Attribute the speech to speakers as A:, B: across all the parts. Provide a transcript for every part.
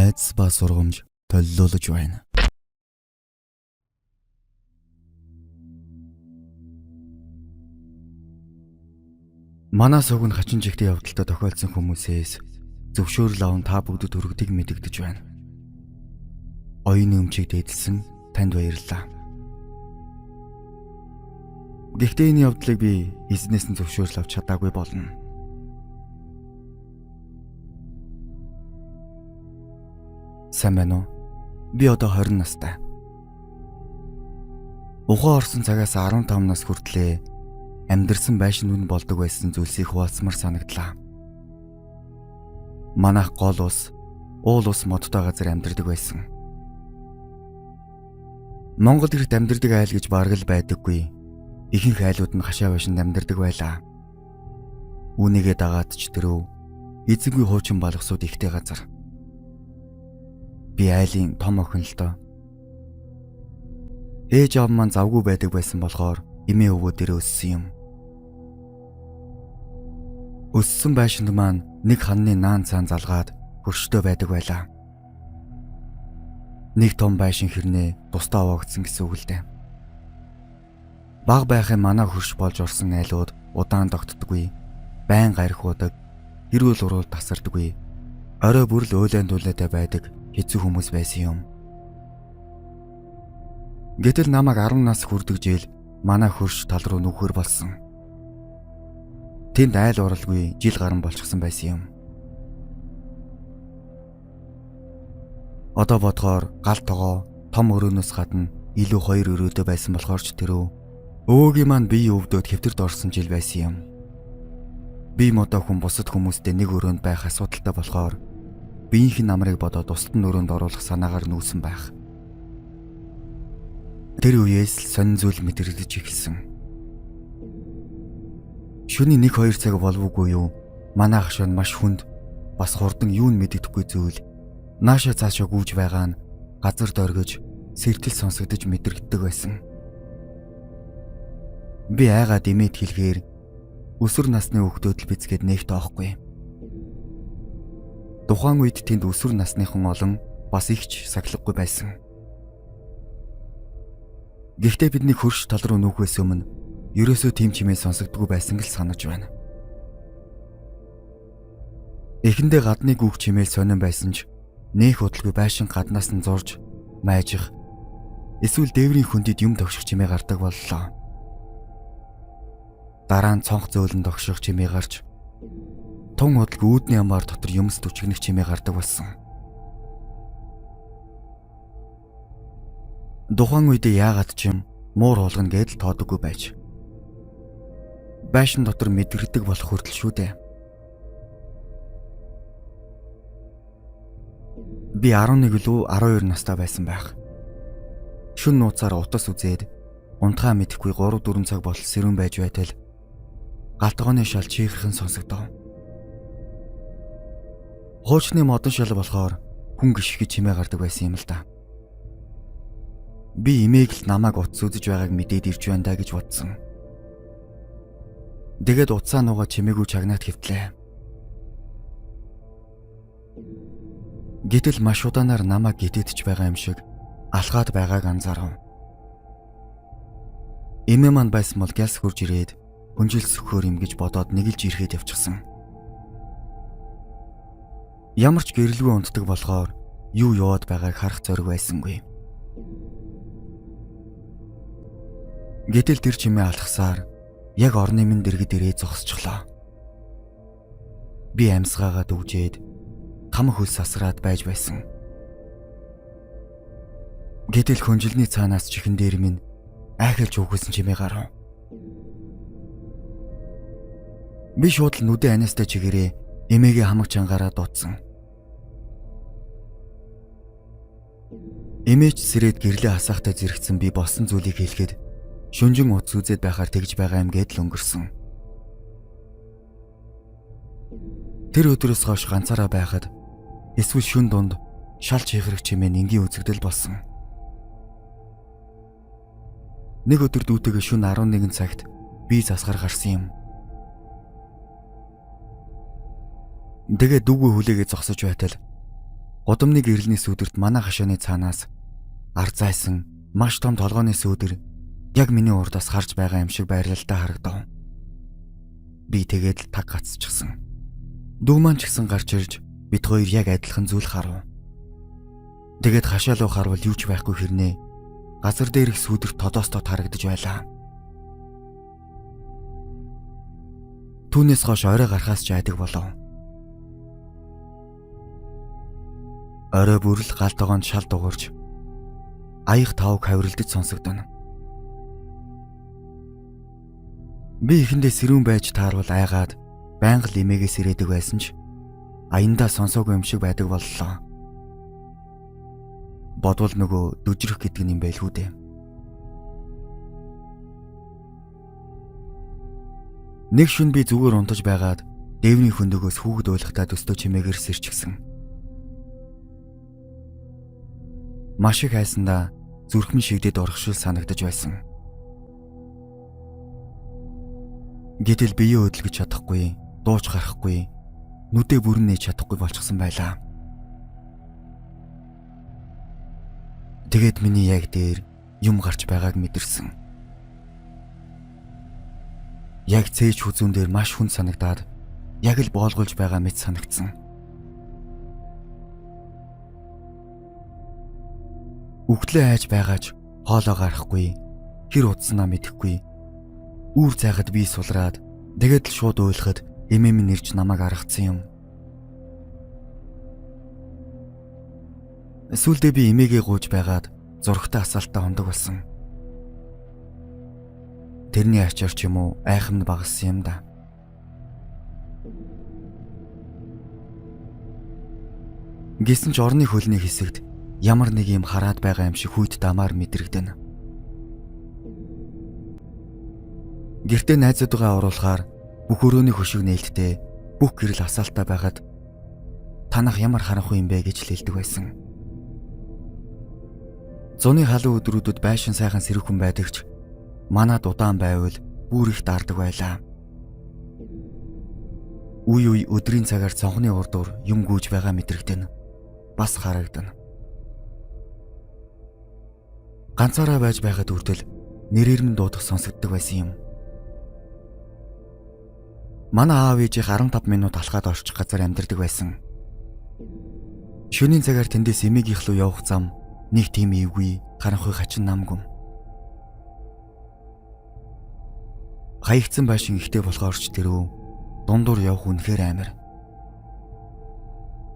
A: Айдас ба сургамж толилуулж байна. Манай сувг нь хачин жигтэй явдалтай тохиолдсон хүмүүсээс зөвшөөрөл аван та бүгдэд өргөдгийг мэдэгдэж байна. Оюуны өмчийг дээдэлсэн танд баярлалаа. Гэхдээ энэ явдлыг би эзнээс нь зөвшөөрөл авч чадаагүй болно. Сайн байна уу? Би одоо 20 настай. Ухаан орсон цагаас 15 нас хүртлээр амьдэрсэн байшин нүн болдог байсан зүйлсийг хуваалцмар санагдлаа. Манайх гол ус, уул ус модтой газар амьдардаг байсан. Монгол эрт амьдардаг айл гэж бараг л байдаггүй. Ихэнх айлууд нь хашаа байшинд амьдардаг байлаа. Үүнийгээ дагаад ч тэрөө эзэнгүй хуучин балгасууд ихтэй газар. Би айлын том охин л доо. Ээж аав маань завгүй байдаг байсан болохоор эмээ өвөө дээрээ өссөн юм. Өссөн байшинд маань нэг ханны наан цаан залгаад хөрштэй байдаг байлаа. Нэг том байшин хэрнээ тусдаа овоогдсон гэсэн үг л дээ. Баг байхын манай хөрш болж орсон айлууд удаан тогтдоггүй, байн гарихуудаг, эрүүл уруул тасардаггүй, орой бүр л уйлан дуулаатай байдаг хэцүү хүмүүс байсан юм. Гэтэл намайг 10 нас хүрдэг жил манай хөрш тал руу нүхэр болсон. Тэнд айл уралгүй жил гарan болчихсон байсан юм. Одоо бодгоор гал тогоо том өрөөнөөс гадна илүү 2 өрөөдөө байсан болохоор ч тэрөө өвөөгийн маань бие өвдөөд хэвтэрд орсон жил байсан юм. Би модоо хүн бусад хүмүүстэй нэг өрөөнд байх асуудалтай болохоор биеийнх нь намрыг бодоод устын өрөөнд оруулах санаагаар нүүсэн байх. Тэр үеэс л сонин зүйл мэдрэгдэж эхэлсэн. Шөнийн 1-2 цаг болвоогүй юу? Манай ах шон маш хүнд, бас хурдан юу нь мэддэхгүй зүйл. Нааша цаашаа гүйж байгаа нь газар дөргиж, сэртэл сонсогдож мэдрэгддэг байсан. Би айгаад имэд хэлэхээр өсвөр насны хүүхдүүд л бицгээд нээх тоохгүй. Тухайн үед тэнд өсвөр насныхан олон бас ихч сахилгагүй байсан. Гэхдээ бидний хөрш тал руу нүүхээс өмнө ерөөсөө тийм чимээ сонсогдгүй байсан гэж санаж байна. Эхэндээ гадны гүөх чимээл сонирн байсан ч нээх удалгүй байшин гаднаас нь зурж, майжих, эсвэл дээврийн хөндөд юм тогших чимээ гардаг боллоо. Дараа нь цонх зөөлөн тогших чимээ гарч тун удалгүй үүдний амаар дотор юмс түчгнэх чимээ гардаг болсон. Тухайн үед яагаад ч юм муур хулгана гэдэл тоодоггүй байж. Байшин дотор мэдрэгдэг болох хүртэл шүү дээ. Би 11 лүү 12 настай байсан байх. Шүн нууцаар утас үзээд унтгаа мэдэхгүй 3-4 цаг болол сэрүүн байж байтал галтгооны шал чихэрхэн сонсогдов. Хуучны модон шал болохоор хүн гიშгэж чимээ гардаг байсан юм л да. Би имээг л намайг утас үзэж байгааг мэдээд ирж байна даа гэж бодсон. Тэгээд утсаа нугаа чимээгүй чагнаад хэвтлээ. Гэтэл маш удаанаар намайг гидээдж байгаа юм шиг алхаад байгааг анзаарав. Эмээ маань байсан бол гялс хурж ирээд хүнжил сөхөөр юм гэж бодоод нэгэлж ирэхэд явчихсан. Ямар ч гэрэлгүй унтдаг болохоор юу яваад байгааг харах зориг байсангүй. Гэтэл тэр чимээ алхасаар яг орны минь дэргэд ирээ зогсчихлоо. Би амьсгаагаад үгжээд хам хөлс асраад байж байсан. Гэтэл хүнжилний цаанаас чихэн дээр минь айхалж үхсэн чимээ гарав. Би шууд л нүдэн анаастай чигээрээ эмээгээ хамаг чангаараа дуудсан. Эмээч сэрээд гэрлээ хасаахтай зэрэгцэн би болсон зүйлийг хэлэхэд шүнжин утас үзээд байхаар тэгж байгаа юм гээд л өнгөрсөн. Тэр өдрөөс хойш ганцаараа байхад эсвэл шүн дунд шал чихрэх чимээ энгийн үзэгдэл болсон. Нэг өдөр дүүтэйгээ шүн 11 цагт би засгаар гарсан юм. Тэгээд дүүгээ хүлээгээ зогсож байтал Гудамны гэрэлний сүдэрт манай хашааны цаанаас ар зайсан маш том толгойн сүдэр яг миний урдаас харж байгаа юм шиг байрлалтай харагдав. Би тэгээд таг гацчихсан. Дүү маань ч гэсэн гарч ирж бид хоёр яг адилхан зүйл харав. Тэгээд хашаа руу харвал юу ч байхгүй хэрнээ газар дээрх сүдэр тодоостод харагдаж байлаа. Түүнээс хойш орой гарахаас ч айдаг болов. Орой бүрл гал тогоонд шал дуурж аяг тавг хавралдаж сонсогдоно. Би ихэндээ сэрүүн байж таарвал айгаад байнга л эмээгээс ирээдэг байсан ч аяндаа сонсоогүй юм шиг байдаг боллоо. Бодвол нөгөө дүжрэх гэдэг юм байлгүй дээ. Нэг шөнө би зүгээр унтаж байгаад дээвний хөндөгөөс хүүхэд уйлахтаа төстөө чимээгээр сэрчгсэн. Маш их хайсандаа зүрхэн шигдэд орхишил санагдаж байсан. Гэтэл биеэ хөдөлгөж чадахгүй, дууч гарахгүй, нүдээ бүрэн нээж чадахгүй болчихсон байлаа. Тэгээд миний яг дээр юм гарч байгааг мэдэрсэн. Яг цээж хүзүүн дээр маш хүнд санагдаад яг л боолгуулж байгаа мэт санагдсан. Үхтлээ хайж байгаач хоолоо гарахгүй, хэр удснаа мэдэхгүй. Үүр цайхад би сулраад тэгээд л шууд уйлахад эмээ минь ирж намайг аргацсан юм. Сүүлдээ би эмээгээ гууж байгаад зургтай асаалтаа хондог болсон. Тэрний ачаар ч юм уу айхамд багассан юм да. Гэсэн ч орны хөлний хэсэгт ямар нэг юм хараад байгаа юм шиг хүйт дамаар мэдрэгдэнэ. Гэртээ найзуудгаа оруулахаар бүх өрөөний хөшиг нээлттэй бүх гэрэл асаалтаа байгаад танах ямар харанхуй юм бэ гэж хэлдэг байсан. Зуны халуун өдрүүдэд байшин сайхан сэрүүхэн байдагч манад удаан байвал бүр их дардаг байлаа. Үе өдрийн цагаар цонхны урдуур юм гүйж байгаа мэдрэгдэнэ. Бас харагдана. Ганцаараа байж байхад үрдэл нэрээр минь дуудах сонсогддог байсан юм. Манай аав ээжийнх 15 минут алхаад орчих газар амьдардаг байсан. Шөнийн цагаар тэндээс эмээгийнх рүү явах зам нэг тийм эвгүй харанхуй хачин намгүй. Хаягдсан байшин ихтэй болохоор ч тэрөө дундуур явах үнэхээр амар.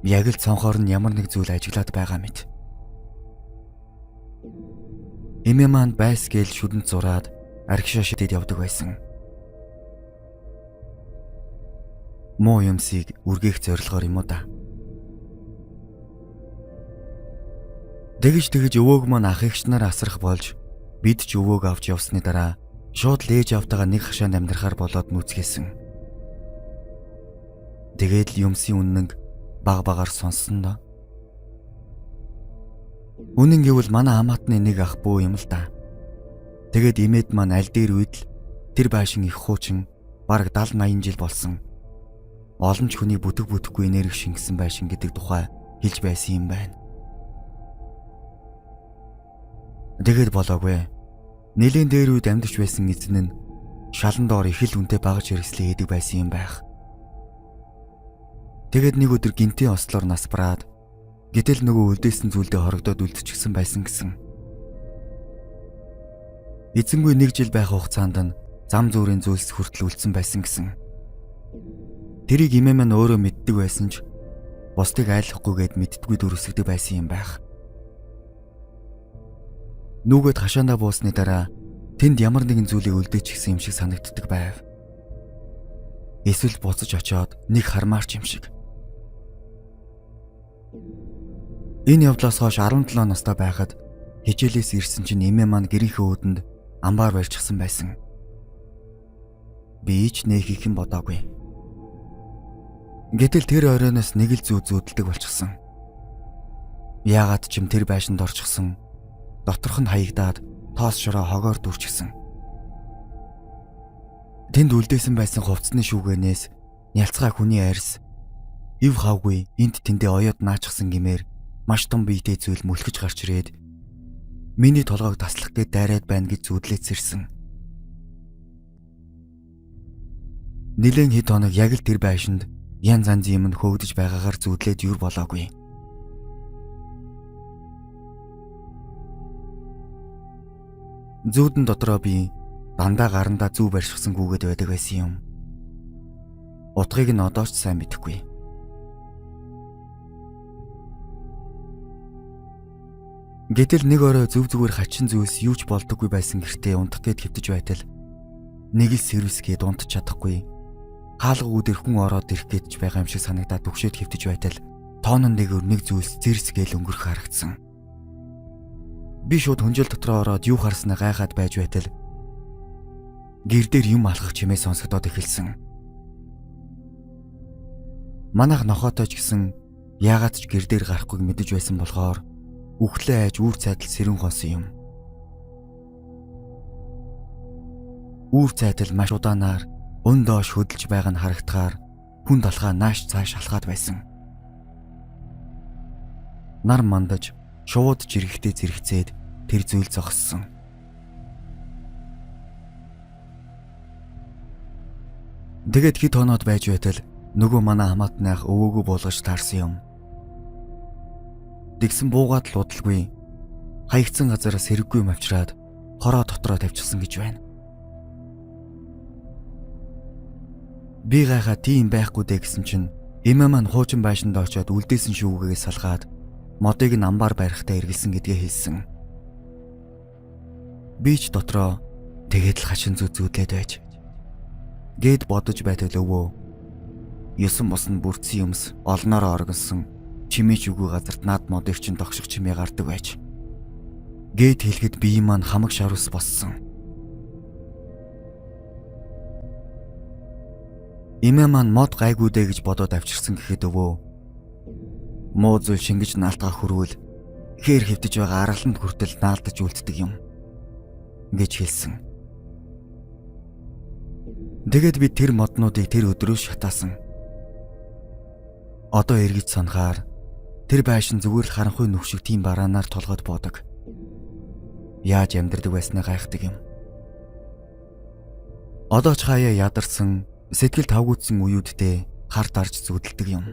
A: Яг л цонхоор нь ямар нэг зүйл ажиглаад байгаа мэт. Эмээ маань байсгээл шүдэнд зураад архишаа шидэд явдаг байсан. Муу юмсыг үргээх зорилгоор юм уу да. Тэгж өвөөг маань ах эгч нар асрах болж бид ч өвөөг авч явсны дараа шууд лээж автагаа нэг хашаанд амьдрахаар болоод нүцгээсэн. Тэгээд л юмсын үнэнг баг багаар сонссон доо. Үнэн гэвэл манай хамаатны нэг ах бүү юм л да. Тэгээд имэд маань аль дээр үед л тэр байшин их хуучин бараг 70-80 жил болсон. Олон ч хүний бүтэхгүй энерги шингэсэн байшин гэдэг тухай хэлж байсан юм байна. Тэгээд болоогүй. Нэлийн дээр үед амьдч байсан эзэн нь шалан доор их л үнэтэй багаж хэрэгслээ хийдэг байсан юм байх. Тэгээд нэг өдөр гинтийн ослоор нас бараад гэтэл нөгөө үлдээсэн зүйлдээ хорогдоод үлдчихсэн байсан гэсэн. Эзэнгүй 1 жил байх хугацаанд нь зам зүрийн зүйлс хүртэл үлдсэн байсан гэсэн. Тэрийг эмээ маань өөрөө мэддэг байсан ч бусдыг айлахгүйгээд мэддэггүй дүрсгдэг байсан юм байх. Нүгэд хашаандаа буусны дараа тэнд ямар нэгэн зүйлийг үлдээчихсэн юм шиг санагддаг байв. Эсвэл буцаж очиод нэг хармаарч юм шиг. Энэ явдлаас хойш 17 настай байхад хичээлээс ирсэн чинь эмээ маань гэрийнхээ өөдөнд амбаар барьчихсан байсан. Би ч нэг их юм бодоогүй. Гэтэл тэр оройноос нэг л зүүдэлдэг болчихсон. Яагаад ч юм тэр байшинд орчихсон. Доторх нь хаягдаад тоос шороо хогоор дүрчихсэн. Тэнд үлдээсэн байсан хувцсны шүүгэнээс нялцгай хүний арьс ив хавгүй энд тэндээ оёод наачсан гэмээр маш том биетэй зүйл мүлхэж гарч ирээд миний толгойг таслах гээд дайраад байна гэж зүудлээцэрсэн. Нилээн хэд хоног яг л тэр байшинд янз янзын юм хөөгдөж байгаагаар зүудлээд юр болоогүй. Зүүдэн дотроо би дандаа гарандаа зүү барьшихсан гүгээд байдаг байсан юм. Утгыг нь одоо ч сайн мэдэхгүй. Гэтэл нэг орой зөв зүгээр хачин зүйлс юу ч болдоггүй байсан гэртээ унтах гээд хэвтэж байтал нэг л сервис гээд унтж чадахгүй. Хаалгууд хүн ороод ирэх гээд ч байгаа юм шиг санагдаад төгшөөд хэвтэж байтал тоонон дээгүүр нэг зүйлс зэрсгээл өнгөрөх харагдсан. Би шууд хүнжил дотроо ороод юу харснаа гайхаад байж байтал гэр дээр юм алхах чимээ сонсогдоод эхэлсэн. Манайх нохоотой ч гэсэн яагаад ч гэр дээр гарахгүйг мэдэж байсан болохоор үхлээ айж үүр цайдал сэрэн хоосон юм. Үүр цайдал маш удаанаар өн доош хөдөлж байгаа нь харагдахаар хүн талхаа нааш цааш алхаад байсан. Нар мандаж шууд жиргэхтэй зэрэгцээд тэр зүйл зогссон. Тэгээд хэд хоноод байж байтал нөгөө манай хамаатных өвөөгөө буулгаж таарсан юм. Дэгсэн буугаад л удалгүй хаягдсан газараас хэрэггүй мавчраад хороо дотроо тавьчихсан гэж байна. Би гайхаа тийм байхгүй дээ гэсэн чинь эмээ маань хуучин байшинд очиод үлдээсэн шүүгээ салгаад модыг нь амбаар барихтаа эргэлсэн гэдгээ хэлсэн. Би ч дотроо тэгээд л хашин зүудлээд байж гээд бодож байтал өвөө 9 босн бүрдсэн юмс олноороо оргонсон чимээч үгүй газарт наад модыг чин тогших чимээ гардаг байж гээд хэлэхэд бие маань хамаг шарус боссон. Эмээ маань мод гайгүй дээ гэж бодоод авчирсан гэхэд өвөө муу зүйл шингэж наалтгаа хөрвөл хээр хэвдэж байгаа аргаланд хүртэл наалдаж үлддэг юм гэж хэлсэн. Тэгээд би тэр моднуудыг тэр өдрөө шатаасан. Одоо эргэж санахаар тэр байшин зүгээр л харанхуй нүх шиг тийм бараанаар толгойд буудаг. Яаж амьдрдаг байснаа гайхдаг юм. Одоо ч хаяа ядарсан, сэтгэл тавгуудсан үеүддээ хар дарж зүудэлдэг юм.